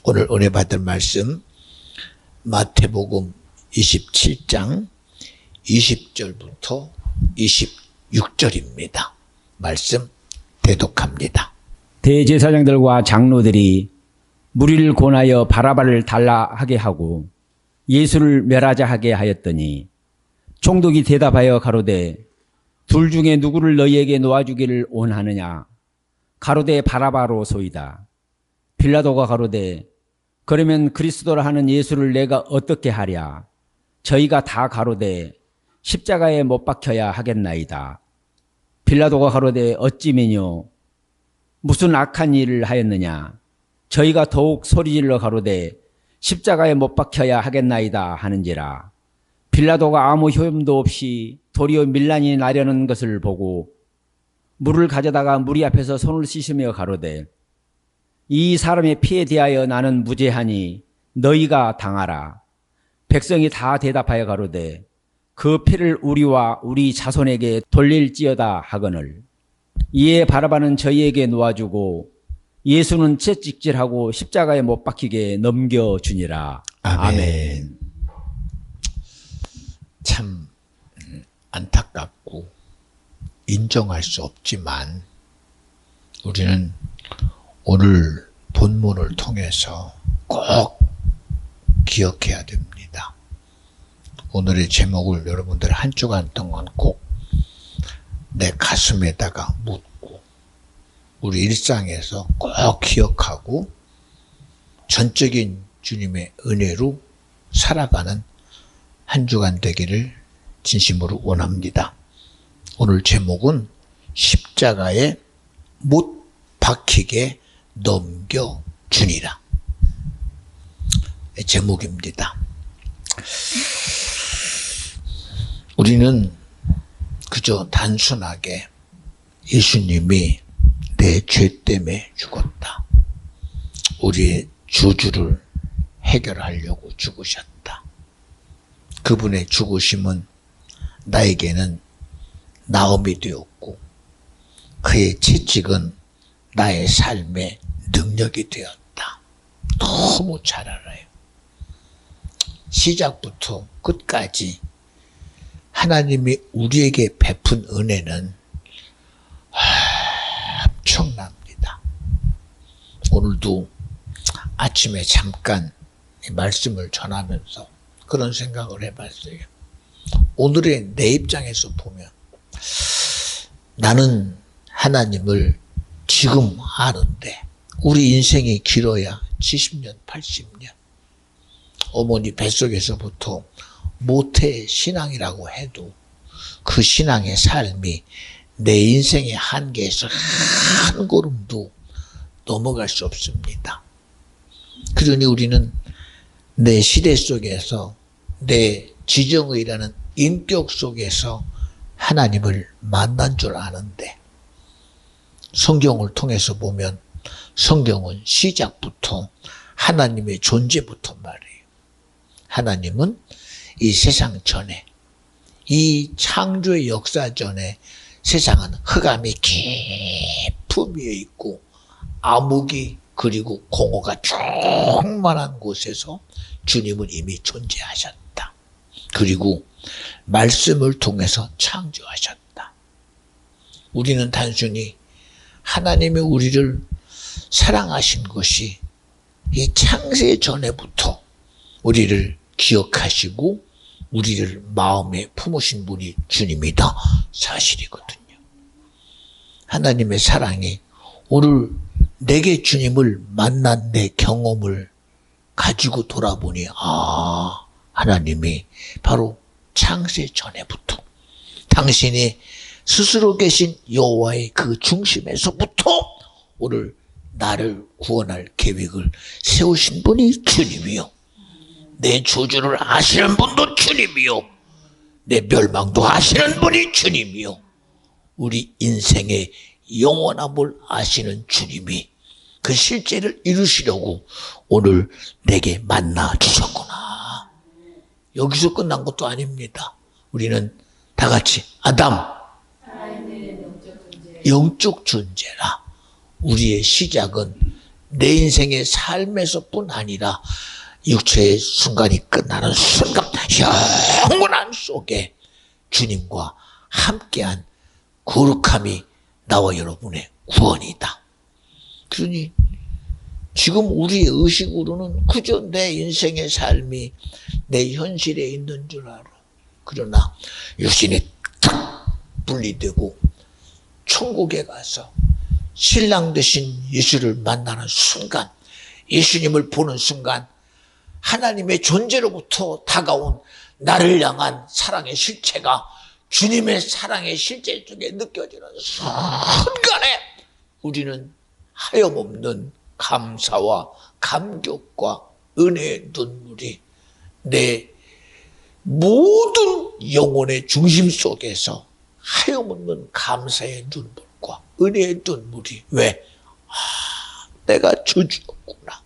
오늘 은혜 받을 말씀 마태복음 27장 20절부터 26절입니다. 말씀 대독합니다. 대제사장들과 장로들이 무리를 권하여 바라바를 달라하게 하고 예수를 멸하자 하게 하였더니 총독이 대답하여 가로되 둘 중에 누구를 너희에게 놓아주기를 원하느냐? 가로되 바라바로 소이다. 빌라도가 가로되 그러면 그리스도라 하는 예수를 내가 어떻게 하랴? 저희가 다 가로되 십자가에 못 박혀야 하겠나이다. 빌라도가 가로되 어찌미뇨? 무슨 악한 일을 하였느냐? 저희가 더욱 소리질러 가로되 십자가에 못 박혀야 하겠나이다 하는지라. 빌라도가 아무 효험도 없이 도리어 밀란이 나려는 것을 보고 물을 가져다가 무리 앞에서 손을 씻으며 가로되 이 사람의 피에 대하여 나는 무죄하니 너희가 당하라. 백성이 다 대답하여 가로되 그 피를 우리와 우리 자손에게 돌릴지어다 하거늘. 이에 바라바는 저희에게 놓아주고 예수는 채찍질하고 십자가에 못 박히게 넘겨주니라. 아멘. 참 안타깝고 인정할 수 없지만 우리는 오늘 본문을 통해서 꼭 기억해야 됩니다. 오늘의 제목을 여러분들 한 주간 동안 꼭 내 가슴에다가 묻고 우리 일상에서 꼭 기억하고 전적인 주님의 은혜로 살아가는 한 주간 되기를 진심으로 원합니다. 오늘 제목은 십자가에 못 박히게 넘겨주니라 제목입니다. 우리는 그저 단순하게 예수님이 내 죄 때문에 죽었다. 우리의 주주를 해결하려고 죽으셨다. 그분의 죽으심은 나에게는 나음이 되었고 그의 채찍은 나의 삶의 능력이 되었다. 너무 잘 알아요. 시작부터 끝까지 하나님이 우리에게 베푼 은혜는 엄청납니다. 오늘도 아침에 잠깐 말씀을 전하면서 그런 생각을 해봤어요. 오늘의 내 입장에서 보면 나는 하나님을 지금 아는데 우리 인생이 길어야 70년, 80년. 어머니 뱃속에서부터 모태 신앙이라고 해도 그 신앙의 삶이 내 인생의 한계에서 한 걸음도 넘어갈 수 없습니다. 그러니 우리는 내 시대 속에서 내 지정의라는 인격 속에서 하나님을 만난 줄 아는데 성경을 통해서 보면 성경은 시작부터 하나님의 존재부터 말해요. 하나님은 이 세상 전에 이 창조의 역사 전에 세상은 흑암이 깊은 위에 있고 암흑이 그리고 공허가 충만한 곳에서 주님은 이미 존재하셨다. 그리고 말씀을 통해서 창조하셨다. 우리는 단순히 하나님이 우리를 사랑하신 것이 이 창세 전에부터 우리를 기억하시고 우리를 마음에 품으신 분이 주님이다 사실이거든요. 하나님의 사랑이 오늘 내게 주님을 만난 내 경험을 가지고 돌아보니 하나님이 바로 창세 전에부터 당신이 스스로 계신 여호와의 그 중심에서부터 오늘 나를 구원할 계획을 세우신 분이 주님이요. 내 저주를 아시는 분도 주님이요. 내 멸망도 아시는 분이 주님이요. 우리 인생의 영원함을 아시는 주님이 그 실제를 이루시려고 오늘 내게 만나 주셨구나. 여기서 끝난 것도 아닙니다. 우리는 다 같이 아담, 영적 존재라. 우리의 시작은 내 인생의 삶에서뿐 아니라 육체의 순간이 끝나는 순간 영원한 속에 주님과 함께한 거룩함이 나와 여러분의 구원이다. 그러니 지금 우리의 의식으로는 그저 내 인생의 삶이 내 현실에 있는 줄 알아. 그러나 육신이 탁 분리되고 천국에 가서 신랑 되신 예수를 만나는 순간, 예수님을 보는 순간 하나님의 존재로부터 다가온 나를 향한 사랑의 실체가 주님의 사랑의 실제 속에 느껴지는 순간에 우리는 하염없는 감사와 감격과 은혜의 눈물이 내 모든 영혼의 중심 속에서 하염없는 감사의 눈물과 은혜의 눈물이 왜? 내가 저주였구나.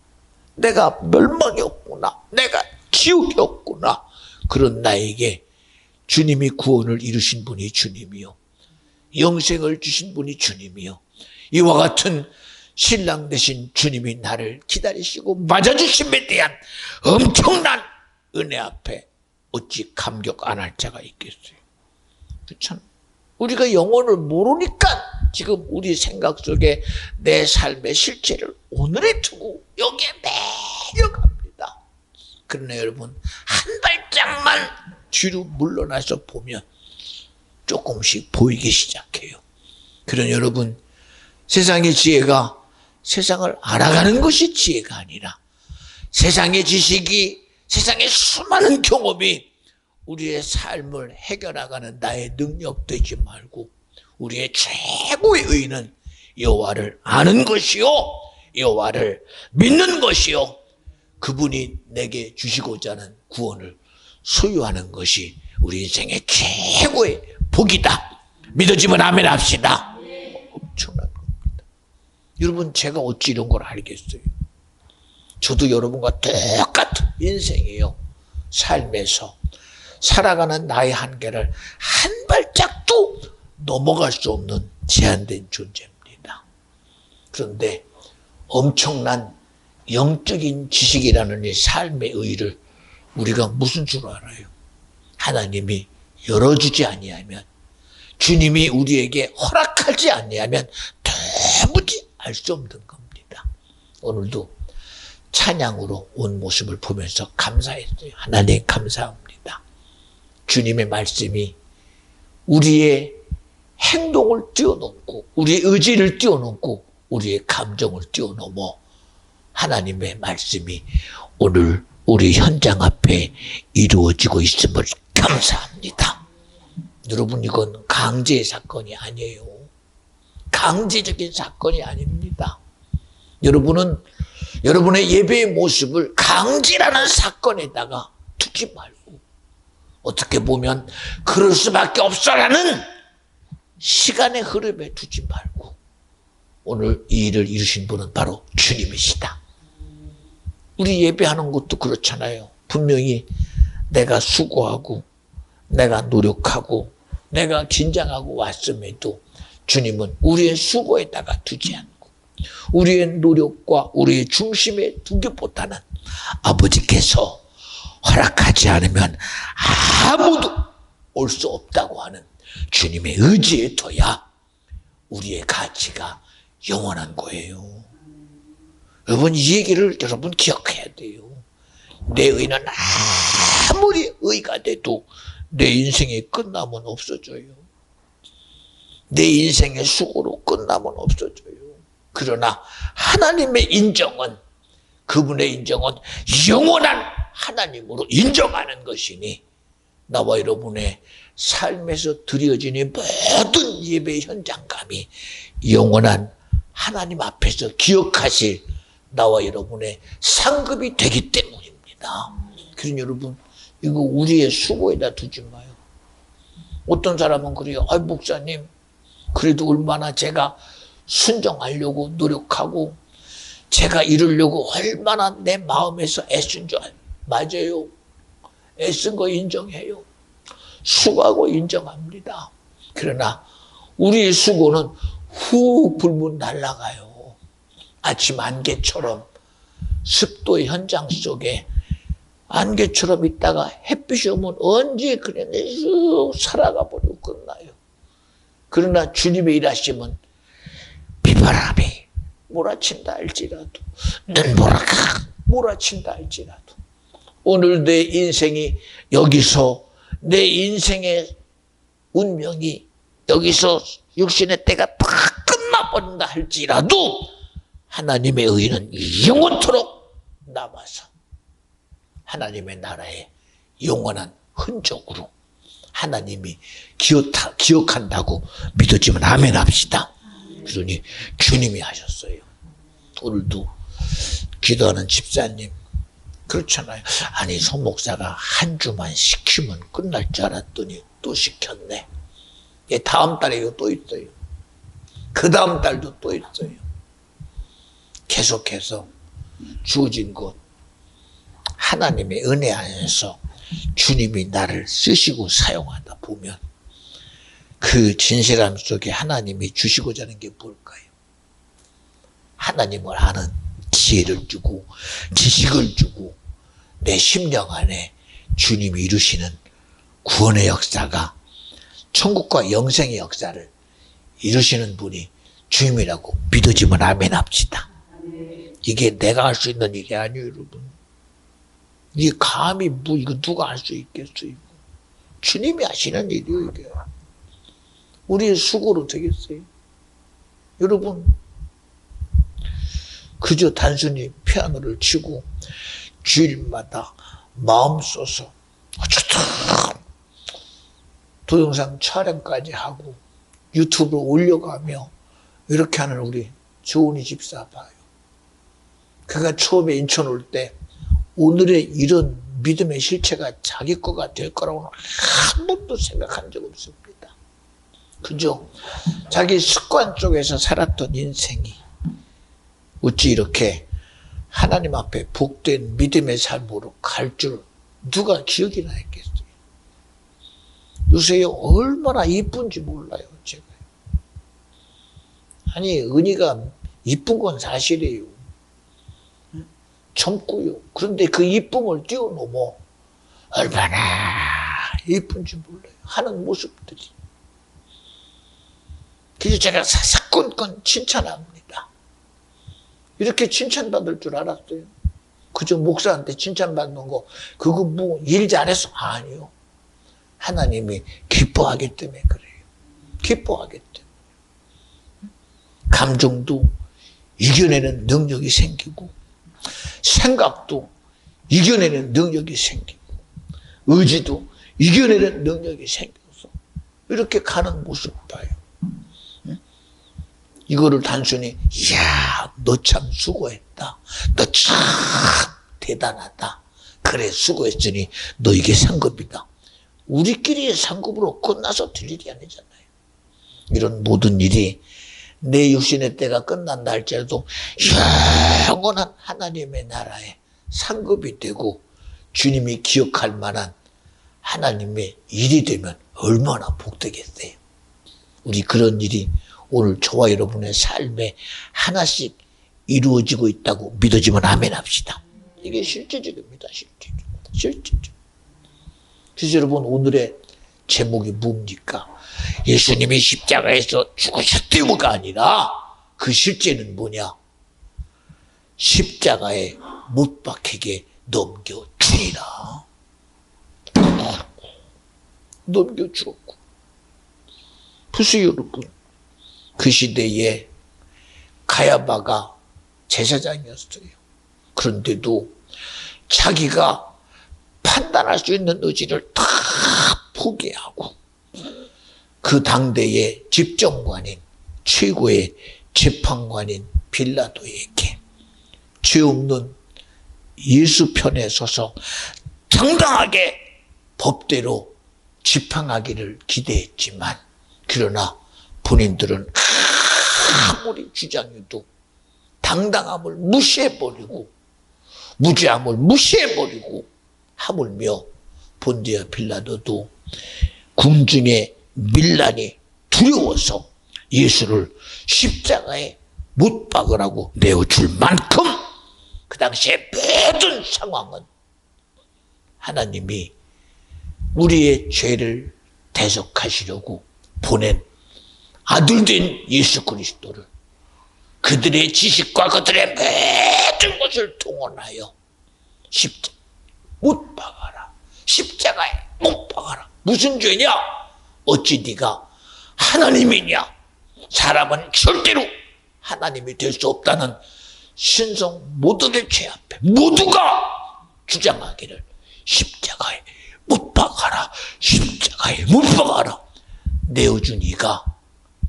내가 멸망이었구나. 내가 지옥이었구나. 그런 나에게 주님이 구원을 이루신 분이 주님이요. 영생을 주신 분이 주님이요. 이와 같은 신랑 되신 주님이 나를 기다리시고 맞아주심에 대한 엄청난 은혜 앞에 어찌 감격 안 할 자가 있겠어요. 그렇잖아. 우리가 영혼을 모르니까 지금 우리 생각 속에 내 삶의 실체를 오늘에 두고 여기에 매여갑니다. 그러나 여러분 한 발짝만 뒤로 물러나서 보면 조금씩 보이기 시작해요. 그러나 여러분 세상의 지혜가 세상을 알아가는 것이 지혜가 아니라 세상의 지식이 세상의 수많은 경험이 우리의 삶을 해결하가는 나의 능력 되지 말고 우리의 최고의 의는 여호와를 아는 것이요 여호와를 믿는 것이요 그분이 내게 주시고자 하는 구원을 소유하는 것이 우리 인생의 최고의 복이다. 믿어지면 아멘 합시다. 엄청난 겁니다. 여러분 제가 어찌 이런 걸 알겠어요. 저도 여러분과 똑같은 인생이에요. 삶에서 살아가는 나의 한계를 한 발짝도 넘어갈 수 없는 제한된 존재입니다. 그런데 엄청난 영적인 지식이라는 이 삶의 의의를 우리가 무슨 줄 알아요? 하나님이 열어주지 아니하면 주님이 우리에게 허락하지 아니하면 도무지 알 수 없는 겁니다. 오늘도 찬양으로 온 모습을 보면서 감사했어요. 하나님 감사합니다. 주님의 말씀이 우리의 행동을 뛰어넘고 우리의 의지를 뛰어넘고 우리의 감정을 뛰어넘어 하나님의 말씀이 오늘 우리 현장 앞에 이루어지고 있음을 감사합니다. 여러분 이건 강제의 사건이 아니에요. 강제적인 사건이 아닙니다. 여러분은 여러분의 예배의 모습을 강제라는 사건에다가 두지 말고 어떻게 보면 그럴 수밖에 없어라는 시간의 흐름에 두지 말고 오늘 이 일을 이루신 분은 바로 주님이시다. 우리 예배하는 것도 그렇잖아요. 분명히 내가 수고하고 내가 노력하고 내가 긴장하고 왔음에도 주님은 우리의 수고에다가 두지 않고 우리의 노력과 우리의 중심에 두기보다는 아버지께서 허락하지 않으면 아무도 올 수 없다고 하는 주님의 의지에 둬야 우리의 가치가 영원한 거예요. 여러분 이 얘기를 여러분 기억해야 돼요. 내 의는 아무리 의가 돼도 내 인생의 끝남은 없어져요. 내 인생의 수고로 끝남은 없어져요. 그러나 하나님의 인정은 그분의 인정은 영원한 하나님으로 인정하는 것이니 나와 여러분의 삶에서 드려지는 모든 예배 현장감이 영원한 하나님 앞에서 기억하실 나와 여러분의 상급이 되기 때문입니다. 그러니 여러분 이거 우리의 수고에다 두지 마요. 어떤 사람은 그래요. 아 목사님 그래도 얼마나 제가 순종하려고 노력하고 제가 이루려고 얼마나 내 마음에서 애쓴 줄 알아요. 맞아요. 애쓴 거 인정해요. 수고하고 인정합니다. 그러나 우리의 수고는 후 불면 날아가요. 아침 안개처럼 습도 현장 속에 안개처럼 있다가 햇빛이 오면 언제 그래 쭉 살아가 버리고 끝나요. 그러나 주님의 일하심은 비바람이 몰아친다 할지라도 눈보라가 몰아친다 할지라도 오늘 내 인생이 여기서 내 인생의 운명이 여기서 육신의 때가 다 끝나버린다 할지라도 하나님의 의는 영원토록 남아서 하나님의 나라의 영원한 흔적으로 하나님이 기억한다고 믿어지면 아멘 합시다. 그러니 주님이 하셨어요. 오늘도 기도하는 집사님 그렇잖아요. 아니 송 목사가 한 주만 시키면 끝날 줄 알았더니 또 시켰네. 예, 다음 달에도 또 있어요. 그 다음 달도 또 있어요. 계속해서 주어진 것 하나님의 은혜 안에서 주님이 나를 쓰시고 사용하다 보면 그 진실함 속에 하나님이 주시고자 하는 게 뭘까요? 하나님을 아는 지혜를 주고 지식을 주고 내 심령 안에 주님이 이루시는 구원의 역사가 천국과 영생의 역사를 이루시는 분이 주님이라고 믿어지면 아멘 합시다. 이게 내가 할 수 있는 일이 아니에요, 여러분. 이게 감히 이거 누가 할 수 있겠어요? 주님이 하시는 일이에요, 이게. 우리의 수고로 되겠어요? 여러분, 그저 단순히 피아노를 치고 주일마다 마음 써서 좋다 동영상 촬영까지 하고 유튜브에 올려가며 이렇게 하는 우리 조은희 집사 봐요. 그가 처음에 인천 올 때 오늘의 이런 믿음의 실체가 자기 거가 될 거라고는 한 번도 생각한 적 없습니다. 그죠? 자기 습관 속에서 살았던 인생이 어찌 이렇게 하나님 앞에 복된 믿음의 삶으로 갈 줄 누가 기억이나 했겠어요. 요새 얼마나 이쁜지 몰라요, 제가. 아니, 은희가 이쁜 건 사실이에요. 젊고요. 그런데 그 이쁨을 뛰어넘어 얼마나 이쁜지 몰라요. 하는 모습들이. 그래서 제가 사사건건 칭찬합니다. 이렇게 칭찬받을 줄 알았어요. 그저 목사한테 칭찬받는 거 그거 뭐 일 잘해서 아니요. 하나님이 기뻐하기 때문에 그래요. 기뻐하기 때문에. 감정도 이겨내는 능력이 생기고 생각도 이겨내는 능력이 생기고 의지도 이겨내는 능력이 생겨서 이렇게 가는 모습 봐요. 이거를 단순히 이야 너 참 수고했다. 너 참 대단하다. 그래 수고했으니 너 이게 상급이다. 우리끼리의 상급으로 끝나서 될 일이 아니잖아요. 이런 모든 일이 내 육신의 때가 끝난다 할지라도 영원한 하나님의 나라의 상급이 되고 주님이 기억할 만한 하나님의 일이 되면 얼마나 복되겠어요. 우리 그런 일이 오늘 저와 여러분의 삶에 하나씩 이루어지고 있다고 믿어지면 아멘 합시다. 이게 실제적입니다. 실제적. 그래서 여러분 오늘의 제목이 뭡니까? 예수님이 십자가에서 죽으셨다고가 아니라 그 실제는 뭐냐? 십자가에 못 박히게 넘겨주리라. 넘겨주었고. 보세요 여러분. 그 시대에 가야바가 제사장이었어요. 그런데도 자기가 판단할 수 있는 의지를 다 포기하고 그 당대의 집정관인 최고의 재판관인 빌라도에게 죄 없는 예수 편에 서서 당당하게 법대로 집행하기를 기대했지만 그러나 본인들은 아무리 주장해도 당당함을 무시해버리고 무죄함을 무시해버리고 하물며 본디아 빌라도도 궁중의 밀란이 두려워서 예수를 십자가에 못 박으라고 내어줄 만큼 그 당시의 모든 상황은 하나님이 우리의 죄를 대속하시려고 보낸 아들된 예수 그리스도를 그들의 지식과 그들의 모든 것을 동원하여 십자가에 못 박아라. 십자가에 못 박아라. 무슨 죄냐? 어찌 네가 하나님이냐? 사람은 절대로 하나님이 될 수 없다는 신성 모두의 죄 앞에 모두가 주장하기를 십자가에 못 박아라. 십자가에 못 박아라. 내어준 이가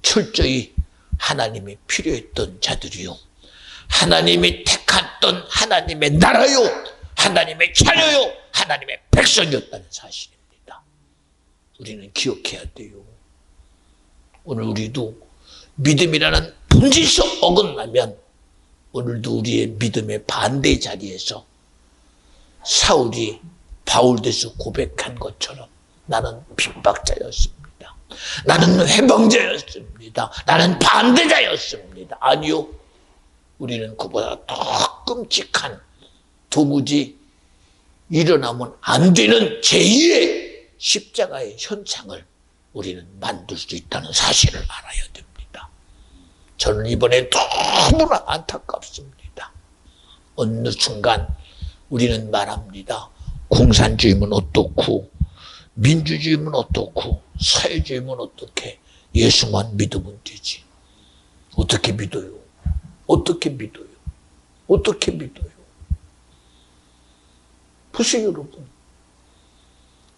철저히 하나님이 필요했던 자들이요, 하나님이 택했던 하나님의 나라요, 하나님의 자녀요, 하나님의 백성이었다는 사실입니다. 우리는 기억해야 돼요. 오늘 우리도 믿음이라는 본질에서 어긋나면 오늘도 우리의 믿음의 반대 자리에서 사울이 바울대서 고백한 것처럼 나는 핍박자였습니다. 나는 회방자였습니다. 나는 반대자였습니다. 아니요. 우리는 그보다 더 끔찍한, 도무지 일어나면 안 되는 제2의 십자가의 현상을 우리는 만들 수 있다는 사실을 알아야 됩니다. 저는 이번에 너무나 안타깝습니다. 어느 순간 우리는 말합니다. 공산주의면 어떻고, 민주주의면 어떻고, 사회주의면 어떻게, 예수만 믿으면 되지. 어떻게 믿어요? 어떻게 믿어요? 어떻게 믿어요? 보세요, 여러분.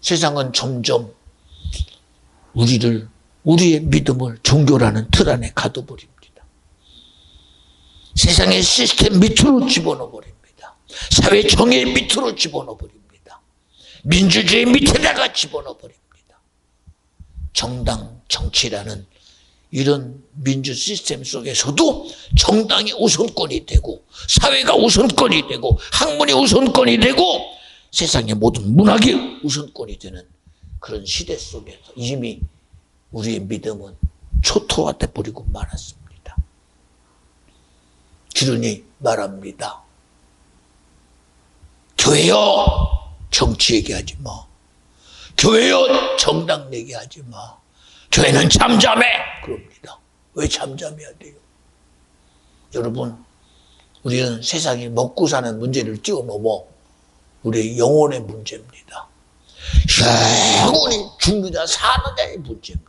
세상은 점점 우리의 믿음을 종교라는 틀 안에 가둬버립니다. 세상의 시스템 밑으로 집어넣어버립니다. 사회 정의 밑으로 집어넣어버립니다. 민주주의 밑에다가 집어넣어버립니다. 정당 정치라는 이런 민주 시스템 속에서도 정당이 우선권이 되고, 사회가 우선권이 되고, 학문이 우선권이 되고, 세상의 모든 문학이 우선권이 되는 그런 시대 속에서 이미 우리의 믿음은 초토화돼 버리고 말았습니다. 그러니 말합니다. 교회여, 정치 얘기하지 마. 교회여, 정당 얘기하지 마. 교회는 잠잠해. 그럽니다. 왜 잠잠해야 돼요? 여러분, 우리는 세상이 먹고 사는 문제를 뛰어넘어 우리의 영혼의 문제입니다. 영혼이 죽느냐 사느냐의 문제입니다.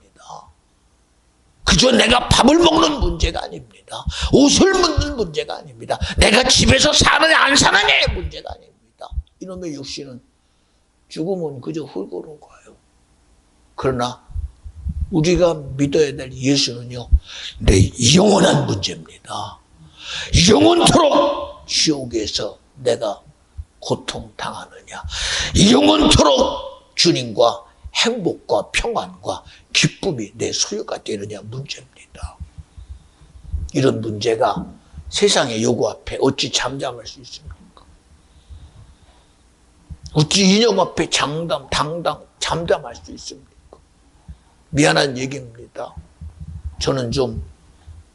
그저 내가 밥을 먹는 문제가 아닙니다. 옷을 먹는 문제가 아닙니다. 내가 집에서 사느냐 안 사느냐의 문제가 아닙니다. 이놈의 육신은 죽으면 그저 흙으로 가요. 그러나 우리가 믿어야 될 예수는요, 내 영원한 문제입니다. 영원토록 지옥에서 내가 고통당하느냐, 영원토록 주님과 행복과 평안과 기쁨이 내 소유가 되느냐 문제입니다. 이런 문제가 세상의 요구 앞에 어찌 잠잠할 수 있습니까? 어찌 이념 앞에 당당 잠잠할 수 있습니까? 미안한 얘기입니다. 저는 좀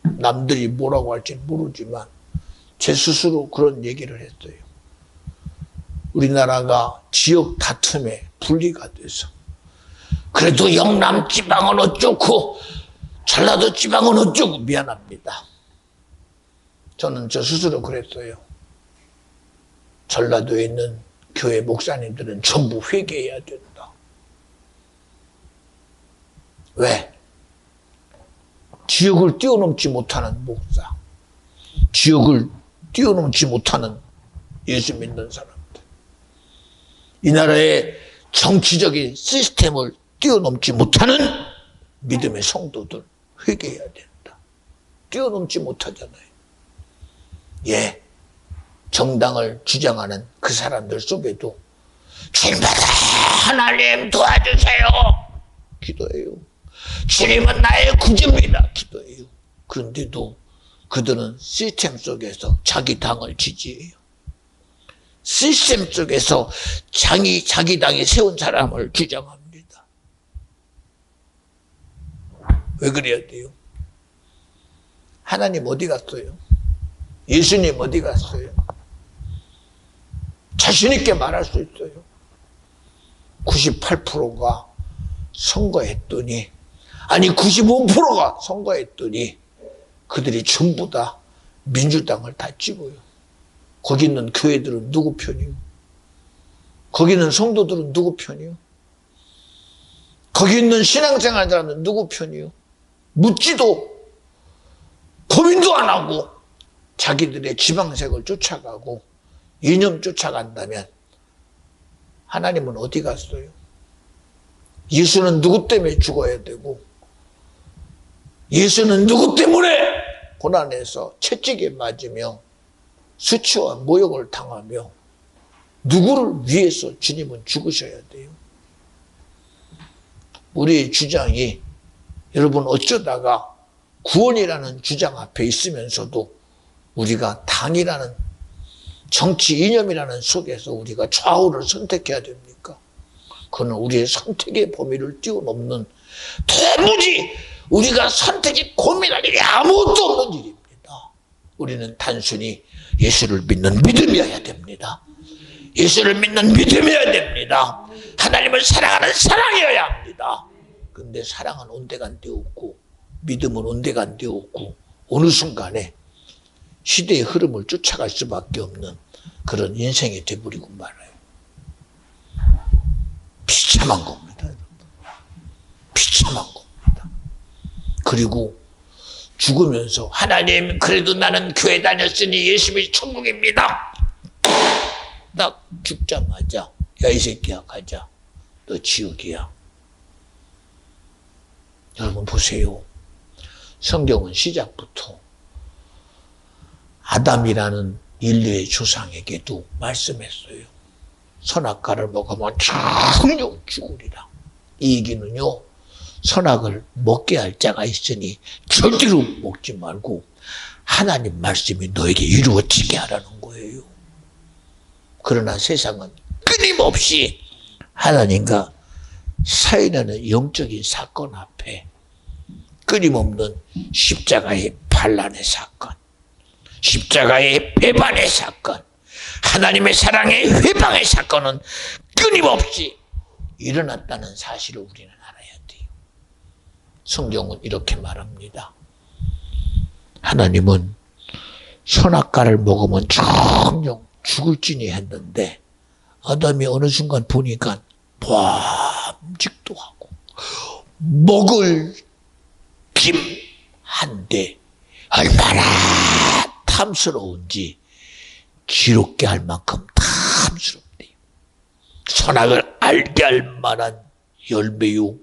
남들이 뭐라고 할지 모르지만 제 스스로 그런 얘기를 했어요. 우리나라가 지역 다툼에 분리가 돼서 그래도 영남 지방은 어쩌고 전라도 지방은 어쩌고, 미안합니다. 저는 저 스스로 그랬어요. 전라도에 있는 교회 목사님들은 전부 회개해야 된다. 왜? 지역을 뛰어넘지 못하는 목사, 지역을 뛰어넘지 못하는 예수 믿는 사람들, 이 나라의 정치적인 시스템을 뛰어넘지 못하는 믿음의 성도들 회개해야 된다. 뛰어넘지 못하잖아요. 예, 정당을 주장하는 그 사람들 속에도 주님받아 하나님 도와주세요 기도해요. 주님은 나의 구주입니다 기도해요. 그런데도 그들은 시스템 속에서 자기 당을 지지해요. 시스템 속에서 자기 당이 세운 사람을 주장합니다. 왜 그래야 돼요? 하나님 어디 갔어요? 예수님 어디 갔어요? 자신있게 말할 수 있어요. 98%가 선거했더니, 아니 95%가 선거했더니 그들이 전부 다 민주당을 다 찍어요. 거기 있는 교회들은 누구 편이요? 거기 있는 성도들은 누구 편이요? 거기 있는 신앙생활자는 누구 편이요? 묻지도 고민도 안 하고 자기들의 지방색을 쫓아가고 이념 쫓아간다면 하나님은 어디 갔어요? 예수는 누구 때문에 죽어야 되고 예수는 누구 때문에 고난에서 채찍에 맞으며 수치와 모욕을 당하며 누구를 위해서 주님은 죽으셔야 돼요? 우리의 주장이 여러분 어쩌다가 구원이라는 주장 앞에 있으면서도 우리가 당이라는 정치 이념이라는 속에서 우리가 좌우를 선택해야 됩니까? 그건 우리의 선택의 범위를 뛰어넘는 도무지 우리가 선택이 고민할 일이 아무것도 없는 일입니다. 우리는 단순히 예수를 믿는 믿음이어야 됩니다. 예수를 믿는 믿음이어야 됩니다. 하나님을 사랑하는 사랑이어야 합니다. 근데 사랑은 온데간데 없고 믿음은 온데간데 없고 어느 순간에 시대의 흐름을 쫓아갈 수밖에 없는 그런 인생이 되버리고 말아요. 비참한 겁니다, 여러분. 비참한 겁니다. 그리고 죽으면서 하나님 그래도 나는 교회 다녔으니 예수님이 천국입니다. 딱 죽자마자 야 이 새끼야 가자. 너 지옥이야. 여러분 보세요. 성경은 시작부터 아담이라는 인류의 조상에게도 말씀했어요. 선악과를 먹으면 정녕 죽으리라. 이 얘기는요, 선악을 먹게 할 자가 있으니 절대로 먹지 말고 하나님 말씀이 너에게 이루어지게 하라는 거예요. 그러나 세상은 끊임없이 하나님과 사인하는 영적인 사건 앞에 끊임없는 십자가의 반란의 사건, 십자가의 배반의 사건, 하나님의 사랑의 회방의 사건은 끊임없이 일어났다는 사실을 우리는 알아야 돼요. 성경은 이렇게 말합니다. 하나님은 선악과를 먹으면 정녕 죽을지니 했는데 아담이 어느 순간 보니까 봄직도 하고 먹을 김한데 얼마나 탐스러운지 지롭게 할 만큼 탐스럽대요. 선악을 알게 할 만한 열매요.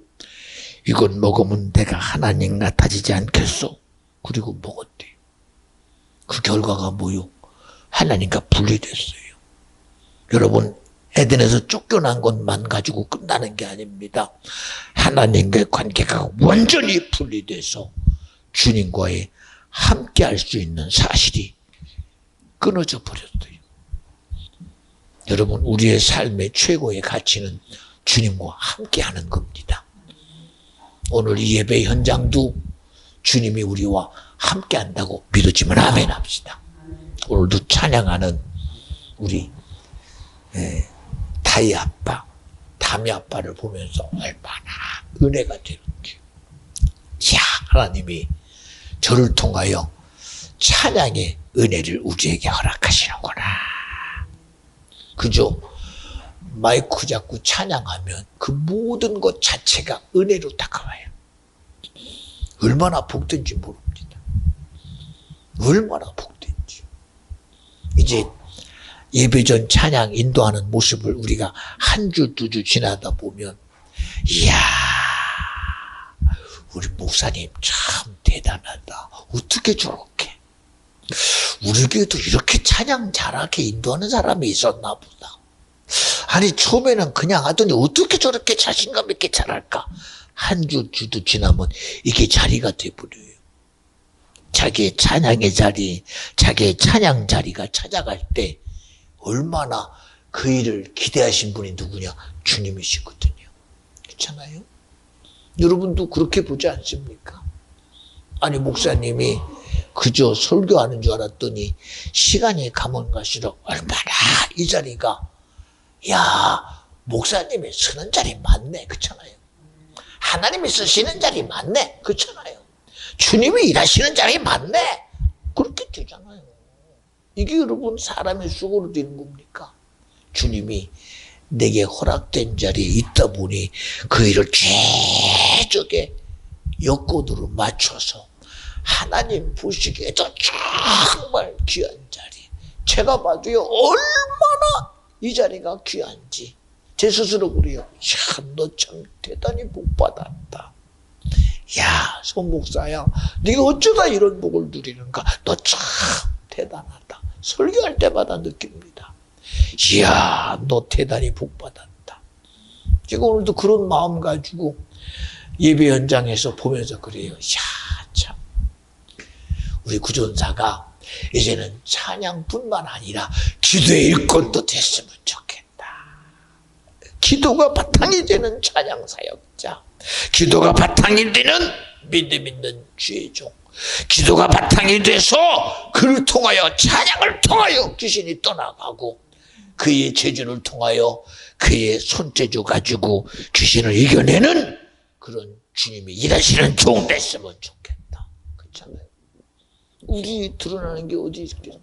이건 먹으면 내가 하나님 같아지지 않겠소? 그리고 먹었대요. 그 결과가 뭐요? 하나님과 분리됐어요. 여러분, 에덴에서 쫓겨난 것만 가지고 끝나는 게 아닙니다. 하나님과의 관계가 완전히 분리돼서 주님과의 함께 할 수 있는 사실이 끊어져 버렸어요. 여러분, 우리의 삶의 최고의 가치는 주님과 함께 하는 겁니다. 오늘 이 예배 현장도 주님이 우리와 함께 한다고 믿어지면 아멘 합시다. 오늘도 찬양하는 우리 다희 아빠, 담이 아빠를 보면서 얼마나 은혜가 되는지. 자, 하나님이 저를 통하여 찬양의 은혜를 우리에게 허락하시는구나. 그죠? 마이크 잡고 찬양하면 그 모든 것 자체가 은혜로 다가와요. 얼마나 복된지 모릅니다. 얼마나 복된지. 이제 예배 전 찬양 인도하는 모습을 우리가 한 주, 두 주 지나다 보면, 이야, 우리 목사님 참 대단하다. 어떻게 저렇게? 우리 교회도 이렇게 찬양 잘하게 인도하는 사람이 있었나 보다. 아니, 처음에는 그냥 하더니 어떻게 저렇게 자신감 있게 잘할까? 한 주, 주도 지나면 이게 자리가 돼버려요. 자기의 찬양의 자리, 자기의 찬양 자리가 찾아갈 때 얼마나 그 일을 기대하신 분이 누구냐? 주님이시거든요. 그렇잖아요? 여러분도 그렇게 보지 않습니까? 아니, 목사님이 그저 설교하는 줄 알았더니 시간이 가면 갈수록 얼마나 이 자리가, 야, 목사님이 쓰는 자리 많네. 그렇잖아요. 하나님이 쓰시는 자리 많네. 그렇잖아요. 주님이 일하시는 자리 많네. 그렇게 되잖아요. 이게 여러분 사람의 수고로 되는 겁니까? 주님이 내게 허락된 자리에 있다 보니 그 일을 최적의 여건으로 맞춰서 하나님 보시기에도 정말 귀한 자리. 제가 봐도요, 얼마나 이 자리가 귀한지 제 스스로 그래요. 참, 너 참 대단히 복받았다. 야, 손 목사야, 네가 어쩌다 이런 복을 누리는가? 너 참 대단하다. 설교할 때마다 느낍니다. 이야, 너 대단히 복받았다. 제가 오늘도 그런 마음 가지고 예배 현장에서 보면서 그래요. 야, 참, 우리 구전사가 이제는 찬양뿐만 아니라 기도의 일꾼도 됐으면 좋겠다. 기도가 바탕이 되는 찬양 사역자, 기도가 바탕이 되는 믿음 있는 주의 종, 기도가 바탕이 돼서 그를 통하여, 찬양을 통하여 귀신이 떠나가고, 그의 재주를 통하여 그의 손재주 가지고 귀신을 이겨내는 그런 주님이 일하시는 종 됐으면 좋겠다. 그렇잖아요. 우리 드러나는 게 어디 있겠어요.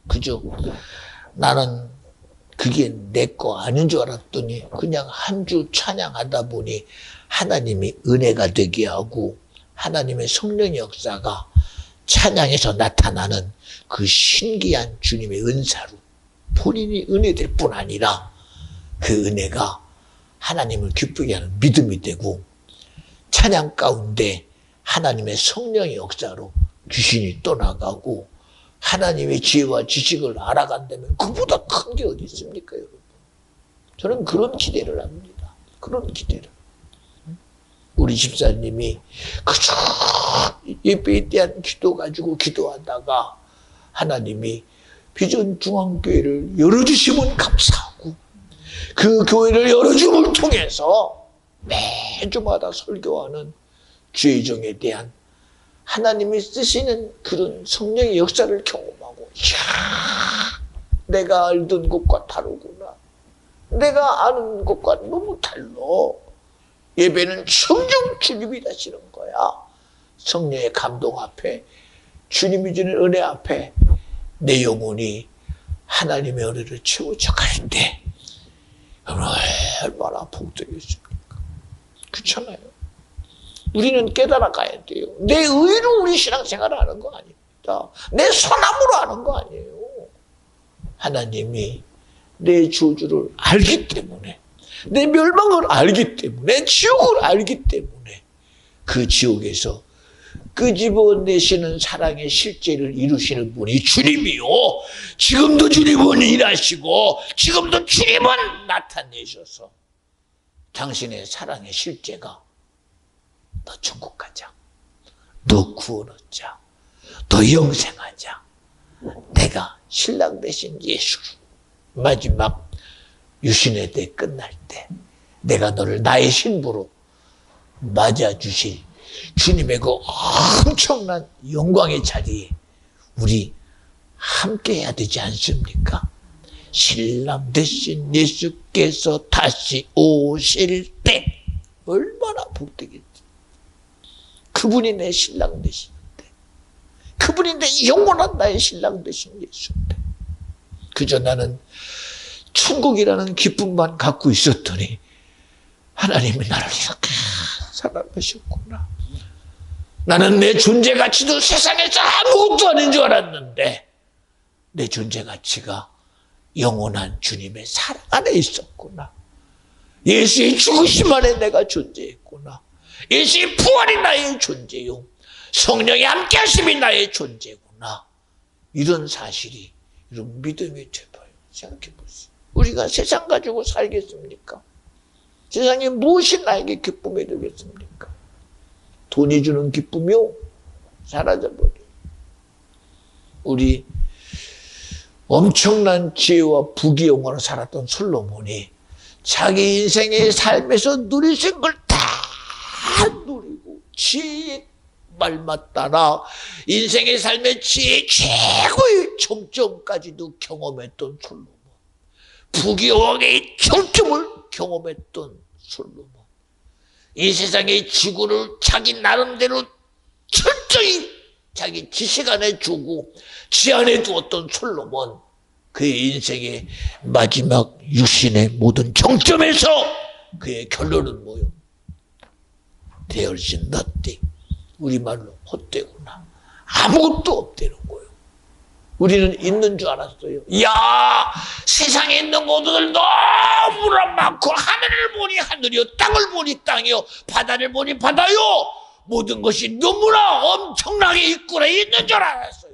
그죠? 나는 그게 내 거 아닌 줄 알았더니 그냥 한 주 찬양하다 보니 하나님이 은혜가 되게 하고 하나님의 성령의 역사가 찬양에서 나타나는 그 신기한 주님의 은사로 본인이 은혜될 뿐 아니라 그 은혜가 하나님을 기쁘게 하는 믿음이 되고, 찬양 가운데 하나님의 성령의 역사로 귀신이 떠나가고 하나님의 지혜와 지식을 알아간다면 그보다 큰 게 어디 있습니까, 여러분? 저는 그런 기대를 합니다. 그런 기대를. 우리 집사님이 그저 예배에 대한 기도 가지고 기도하다가 하나님이 비전 중앙교회를 열어주시면 감사하고, 그 교회를 열어줌을 통해서 매주마다 설교하는 주의 종에 대한 하나님이 쓰시는 그런 성령의 역사를 경험하고, 이야, 내가 알던 것과 다르구나. 내가 아는 것과 너무 달라. 예배는 성령 주님이 하시는 거야. 성령의 감동 앞에, 주님이 주는 은혜 앞에 내 영혼이 하나님의 은혜를 채워져 갈 때 얼마나 복되겠습니까? 그렇잖아요. 우리는 깨달아 가야 돼요. 내 의로 우리 신앙생활을 하는 거 아닙니다. 내 선함으로 하는 거 아니에요. 하나님이 내 저주를 알기 때문에, 내 멸망을 알기 때문에, 지옥을 알기 때문에 그 지옥에서 끄집어내시는 사랑의 실제를 이루시는 분이 주님이요. 지금도 주님은 일하시고 지금도 주님은 나타내셔서 당신의 사랑의 실제가 너 천국 가자, 너 구원 얻자, 너 영생하자, 내가 신랑 되신 예수를 마지막 유신의 때 끝날 때 내가 너를 나의 신부로 맞아주실 주님의 그 엄청난 영광의 자리에 우리 함께 해야 되지 않습니까? 신랑 되신 예수께서 다시 오실 때 얼마나 복되겠지. 그분이 내 신랑 되시는데, 그분이 내 영원한 나의 신랑 되신 예수인데, 그저 나는 천국이라는 기쁨만 갖고 있었더니 하나님이 나를 이렇게 사랑하셨구나. 나는 내 존재 가치도 세상에서 아무것도 아닌 줄 알았는데 내 존재 가치가 영원한 주님의 사랑 안에 있었구나. 예수의 죽으심 안에 내가 존재했구나. 예수의 부활이 나의 존재요, 성령의 함께하심이 나의 존재구나. 이런 사실이 이런 믿음이 되어요. 생각해 보세요. 우리가 세상 가지고 살겠습니까? 세상에 무엇이 나에게 기쁨이 되겠습니까? 돈이 주는 기쁨이요? 사라져버려요. 우리 엄청난 지혜와 부귀영화로 살았던 솔로몬이 자기 인생의 삶에서 누리신 걸 다 누리고 지혜의 말 맞다. 나 인생의 삶의 최고의 정점까지도 경험했던 솔로몬. 부귀영화의 정점을 경험했던 솔로몬. 이 세상의 지구를 자기 나름대로 철저히 자기 지식 안에 두고 지 안에 두었던 솔로몬. 그의 인생의 마지막 육신의 모든 정점에서 그의 결론은 뭐요? There's nothing. 우리말로 헛되구나. 아무것도 없다는 거예요. 우리는 있는 줄 알았어요. 야, 세상에 있는 것들 너무나 많고, 하늘을 보니 하늘이요, 땅을 보니 땅이요, 바다를 보니 바다요. 모든 것이 너무나 엄청나게 있구나 있는 줄 알았어요.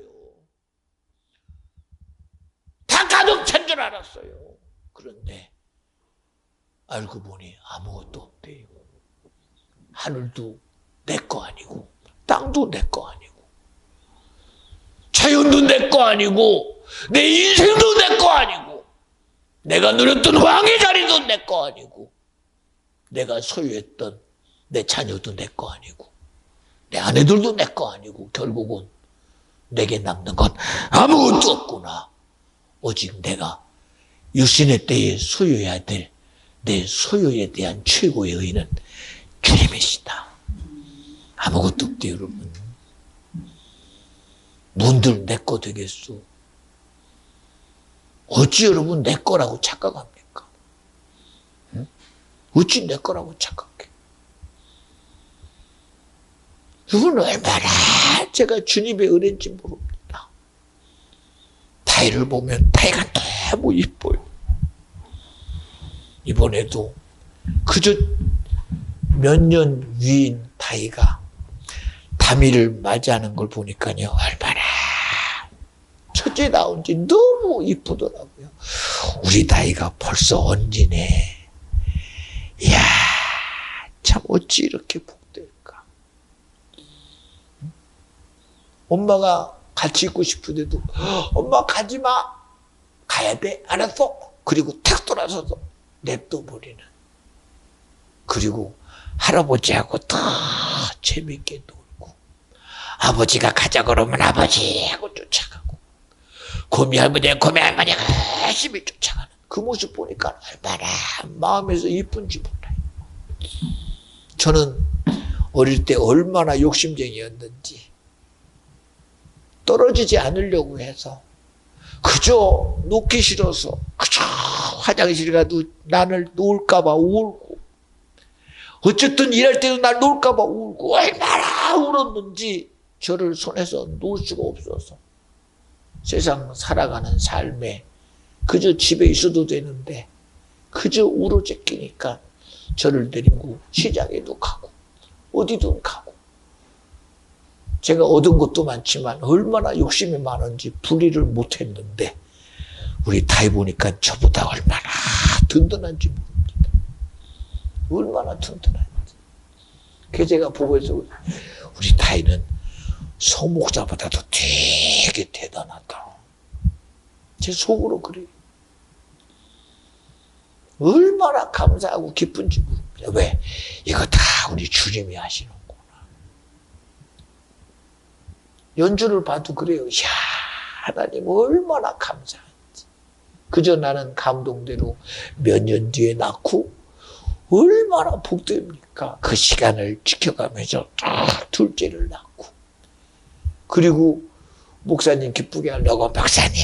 다 가득 찬 줄 알았어요. 그런데 알고 보니 아무것도 없대요. 하늘도 내 거 아니고, 땅도 내 거 아니고, 자연도 내 거 아니고, 내 인생도 내 거 아니고, 내가 누렸던 왕의 자리도 내 거 아니고, 내가 소유했던 내 자녀도 내 거 아니고, 내 아내들도 내 거 아니고, 결국은 내게 남는 건 아무것도 없구나. 오직 내가 육신의 때에 소유해야 될 내 소유에 대한 최고의 의의는 주님이시다. 아무것도 없대, 여러분. 뭔들 내 거 되겠소? 어찌 여러분 내 거라고 착각합니까? 응? 어찌 내 거라고 착각해? 이건 얼마나 제가 주님의 은혜인지 모릅니다. 타이를 보면 타이가 너무 이뻐요. 이번에도 그저 몇 년 위인 타이가 다미를 맞이하는 걸 보니까요, 얼마나 첫째 나온지 너무 이쁘더라고요. 우리 타이가 벌써 언니네. 이야, 참 어찌 이렇게 복될까. 엄마가 같이 있고 싶은데도 엄마 가지마, 가야 돼, 알았어. 그리고 탁 돌아서서 냅둬버리는. 그리고 할아버지하고 더 재밌게 놀고, 아버지가 가자 그러면 아버지하고 쫓아가고, 고미 할머니가 열심히 쫓아가는 그 모습 보니까 얼마나 마음에서 이쁜지 몰라요. 저는 어릴 때 얼마나 욕심쟁이였는지, 떨어지지 않으려고 해서 그저 놓기 싫어서 그저 화장실 가도 나를 놓을까봐 울고, 어쨌든 일할 때도 날 놓을까봐 울고, 얼마나 울었는지 저를 손에서 놓을 수가 없어서 세상 살아가는 삶에 그저 집에 있어도 되는데 그저 울어제끼니까 저를 데리고 시장에도 가고 어디든 가고, 제가 얻은 것도 많지만 얼마나 욕심이 많은지 분리를 못했는데 우리 타이 보니까 저보다 얼마나 든든한지 모릅니다. 얼마나 든든한지. 그래서 제가 보고서 우리 타이는 소목자보다도 되게 대단하다. 제 속으로 그래요. 얼마나 감사하고 기쁜지 모릅니다. 왜? 이거 다 우리 주님이 하시는구나. 연주를 봐도 그래요. 이야, 하나님 얼마나 감사한지. 그저 나는 감동대로 몇 년 뒤에 낳고 얼마나 복됩니까? 그 시간을 지켜가면서 딱 둘째를 낳고, 그리고 목사님 기쁘게 하려고 박사님,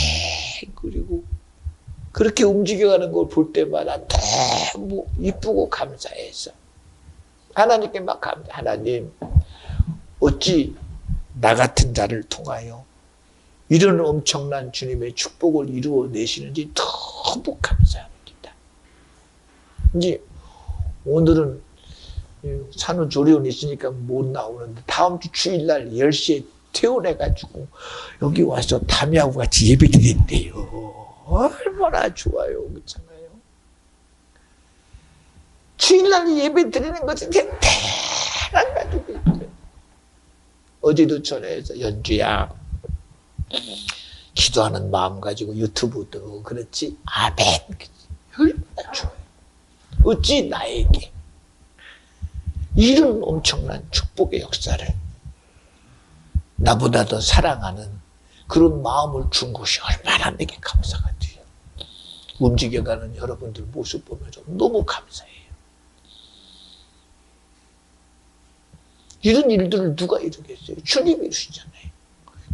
그리고 그렇게 움직여가는 걸 볼 때마다 너무 이쁘고 감사해서 하나님께 막 감사. 하나님, 어찌 나 같은 자를 통하여 이런 엄청난 주님의 축복을 이루어내시는지 너무 감사합니다. 이제 오늘은 산후조리원 있으니까 못 나오는데 다음 주 주일날 10시에 퇴원해가지고 여기 와서 담이하고 같이 예배 드린대요. 얼마나 좋아요. 그렇잖아요. 주일날 예배 드리는 것이 대단한 가지고 있어요. 어제도 전화해서 연주야, 기도하는 마음 가지고 유튜브도 그렇지, 아멘. 얼마나 좋아요. 어찌 나에게 이런 엄청난 축복의 역사를 나보다 더 사랑하는 그런 마음을 준 것이 얼마나 내게 감사가 돼요. 움직여가는 여러분들 모습 보면서 너무 감사해요. 이런 일들을 누가 이루겠어요? 주님이 이루시잖아요.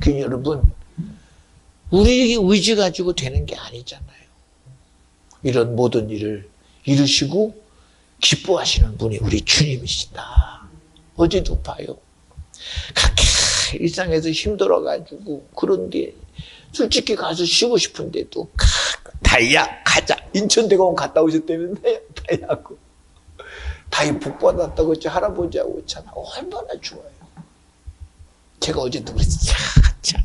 그 여러분, 우리 의지 가지고 되는 게 아니잖아요. 이런 모든 일을 이루시고 기뻐하시는 분이 우리 주님이시다. 어제도 봐요. 그렇게 일상에서 힘들어가지고 그런데 솔직히 가서 쉬고 싶은데도 다이야 가자. 인천대공원 갔다 오셨다면서요. 다이하고. 다이 복 받았다고 했지. 할아버지하고 있잖아. 얼마나 좋아요. 제가 어제도 그랬어요. 참.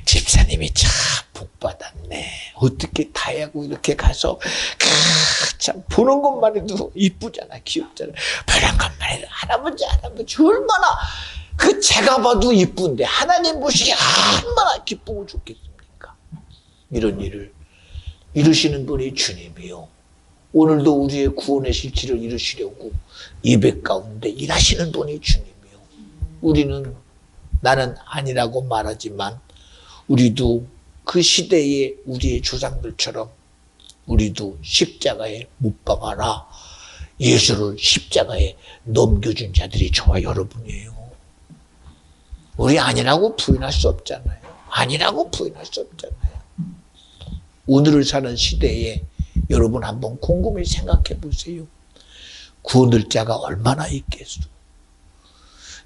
집사님이 참 복 받았네. 어떻게 다이하고 이렇게 가서 참 보는 것만 해도 이쁘잖아. 귀엽잖아. 보는 것만 해도 할아버지 얼마나 그 제가 봐도 이쁜데 하나님 보시기에 얼마나 기쁘고 좋겠습니까? 이런 일을 이루시는 분이 주님이요. 오늘도 우리의 구원의 실질을 이루시려고 200 가운데 일하시는 분이 주님이요. 우리는 나는 아니라고 말하지만 우리도 그 시대의 우리의 조상들처럼 우리도 십자가에 못 박아라. 예수를 십자가에 넘겨준 자들이 저와 여러분이에요. 우리 아니라고 부인할 수 없잖아요. 아니라고 부인할 수 없잖아요. 오늘을 사는 시대에 여러분 한번 곰곰이 생각해 보세요. 구원을 자가 얼마나 있겠소.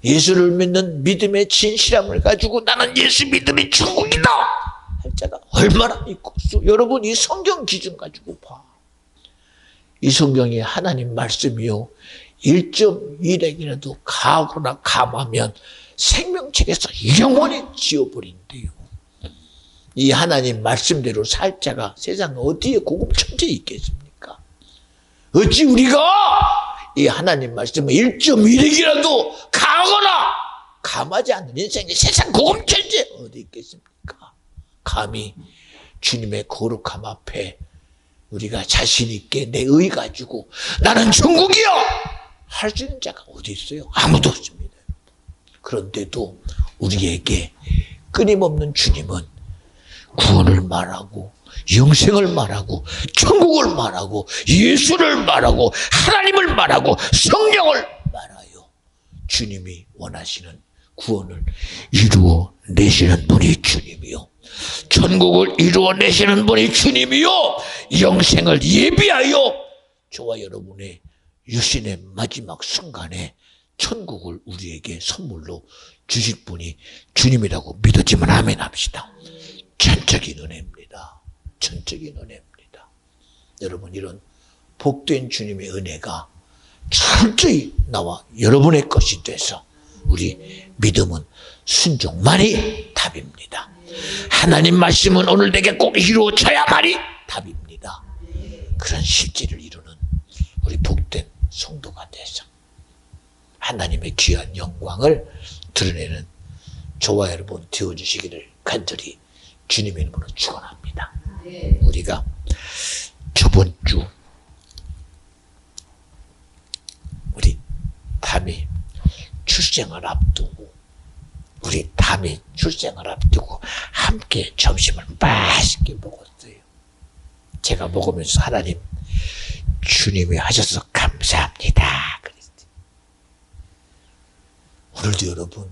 예수를 믿는 믿음의 진실함을 가지고 나는 예수 믿음이 천국이다 할 자가 얼마나 있겠소. 여러분 이 성경 기준 가지고 봐. 이 성경이 하나님 말씀이요. 1.1액이라도 가거나 감하면 생명책에서 영원히 지워버린대요. 이 하나님 말씀대로 살 자가 세상 어디에 고급천지에 있겠습니까? 어찌 우리가 이 하나님 말씀을 1.1액이라도 가거나 감하지 않는 인생이 세상 고급천지에 어디 있겠습니까? 감히 주님의 거룩함 앞에 우리가 자신 있게 내 의 가지고 나는 천국이요 할 수 있는 자가 어디 있어요? 아무도 없습니다. 그런데도 우리에게 끊임없는 주님은 구원을 말하고 영생을 말하고 천국을 말하고 예수를 말하고 하나님을 말하고 성령을 말하여 주님이 원하시는 구원을 이루어내시는 분이 주님이요. 천국을 이루어내시는 분이 주님이요. 영생을 예비하여 저와 여러분의 유신의 마지막 순간에 천국을 우리에게 선물로 주실 분이 주님이라고 믿었지만 아멘 합시다. 전적인 은혜입니다. 전적인 은혜입니다. 여러분 이런 복된 주님의 은혜가 철저히 나와 여러분의 것이 돼서 우리 믿음은 순종만이 답입니다. 하나님 말씀은 오늘 내게 꼭 이루어져야만이 답입니다. 그런 실질을 이루는 우리 복된 성도가 돼서 하나님의 귀한 영광을 드러내는 저와 여러분 되어주시기를 간절히 주님의 이름으로 축원합니다. 우리가 저번 주 우리 담이 출생을 앞두고 함께 점심을 맛있게 먹었어요. 제가 먹으면서 하나님 주님이 하셔서 감사합니다 그랬어요. 오늘도 여러분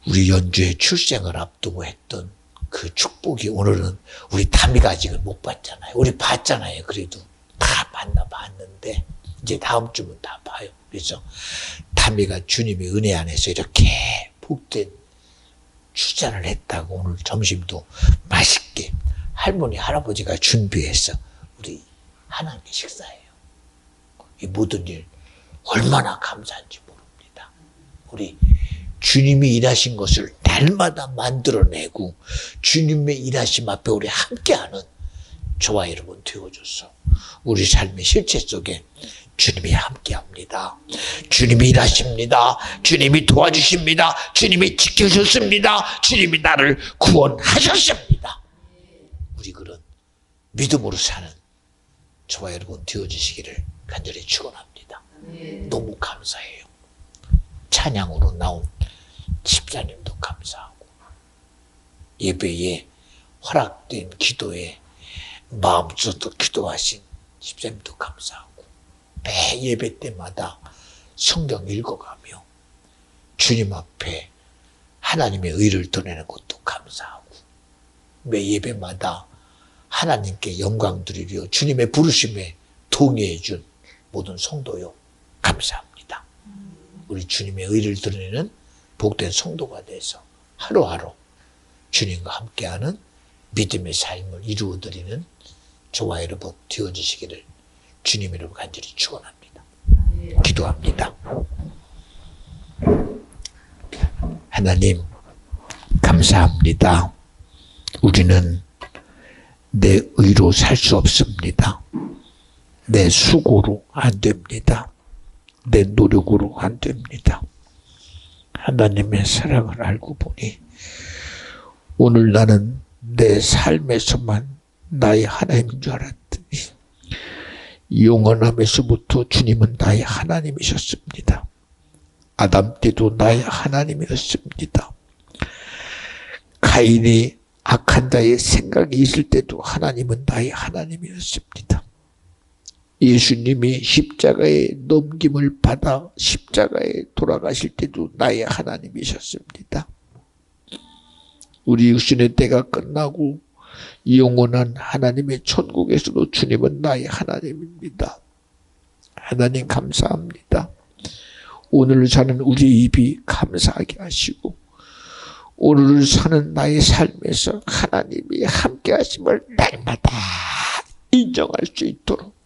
우리 연주의 출생을 앞두고 했던 그 축복이 오늘은 우리 담이가 아직은 못 봤잖아요. 우리 봤잖아요. 그래도 다 만나봤는데 이제 다음 주면 다 봐요. 그래서 담이가 주님의 은혜 안에서 이렇게 복된 출산을 했다고 오늘 점심도 맛있게 할머니 할아버지가 준비해서 우리 하나님께 식사해요. 이 모든 일 얼마나 감사한지 모릅니다. 우리 주님이 일하신 것을 날마다 만들어내고 주님의 일하심 앞에 우리 함께하는 저와 여러분 되어줘서 우리 삶의 실체 속에 주님이 함께합니다. 주님이 일하십니다. 주님이 도와주십니다. 주님이 지켜주십니다. 주님이 나를 구원하셨습니다. 우리 그런 믿음으로 사는 저와 여러분 되어주시기를 간절히 축원합니다. 너무 감사해요. 찬양으로 나온 집사님도 감사하고, 예배에 허락된 기도에 마음속도 기도하신 집사님도 감사하고, 매 예배 때마다 성경 읽어가며 주님 앞에 하나님의 의를 드러내는 것도 감사하고, 매 예배마다 하나님께 영광 드리려 주님의 부르심에 동의해 준 모든 성도요, 감사합니다. 우리 주님의 의를 드러내는 복된 성도가 돼서 하루하루 주님과 함께하는 믿음의 삶을 이루어드리는 저와 여러분 되어주시기를 주님 이름으로 간절히 축원합니다. 기도합니다. 하나님 감사합니다. 우리는 내 의로 살 수 없습니다. 내 수고로 안 됩니다. 내 노력으로 안 됩니다. 하나님의 사랑을 알고 보니 오늘 나는 내 삶에서만 나의 하나님인 줄 알았더니 영원함에서부터 주님은 나의 하나님이셨습니다. 아담 때도 나의 하나님이었습니다. 가인이 악한 자의 생각이 있을 때도 하나님은 나의 하나님이었습니다. 예수님이 십자가에 넘김을 받아 십자가에 돌아가실 때도 나의 하나님이셨습니다. 우리 육신의 때가 끝나고 영원한 하나님의 천국에서도 주님은 나의 하나님입니다. 하나님 감사합니다. 오늘 사는 우리 입이 감사하게 하시고 오늘 사는 나의 삶에서 하나님이 함께 하심을 날마다 인정할 수 있도록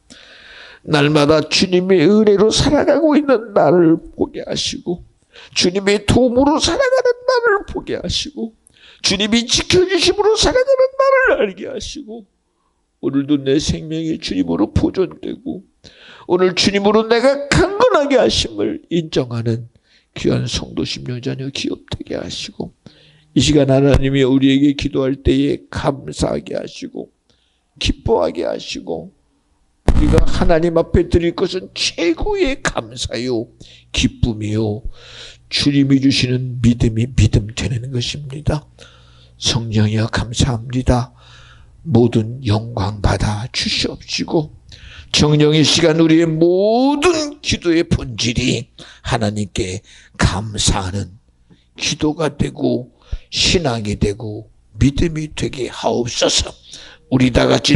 날마다 주님의 은혜로 살아가고 있는 나를 보게 하시고 주님의 도움으로 살아가는 나를 보게 하시고 주님이 지켜주심으로 살아가는 나를 알게 하시고 오늘도 내 생명이 주님으로 보존되고 오늘 주님으로 내가 강건하게 하심을 인정하는 귀한 성도 심령자녀 기업되게 하시고 이 시간 하나님이 우리에게 기도할 때에 감사하게 하시고 기뻐하게 하시고 우리가 하나님 앞에 드릴 것은 최고의 감사요 기쁨이요 주님이 주시는 믿음이 믿음 되는 것입니다. 성령이여 감사합니다. 모든 영광 받아 주시옵시고 정령의 시간 우리의 모든 기도의 본질이 하나님께 감사하는 기도가 되고 신앙이 되고 믿음이 되게 하옵소서. 우리 다 같이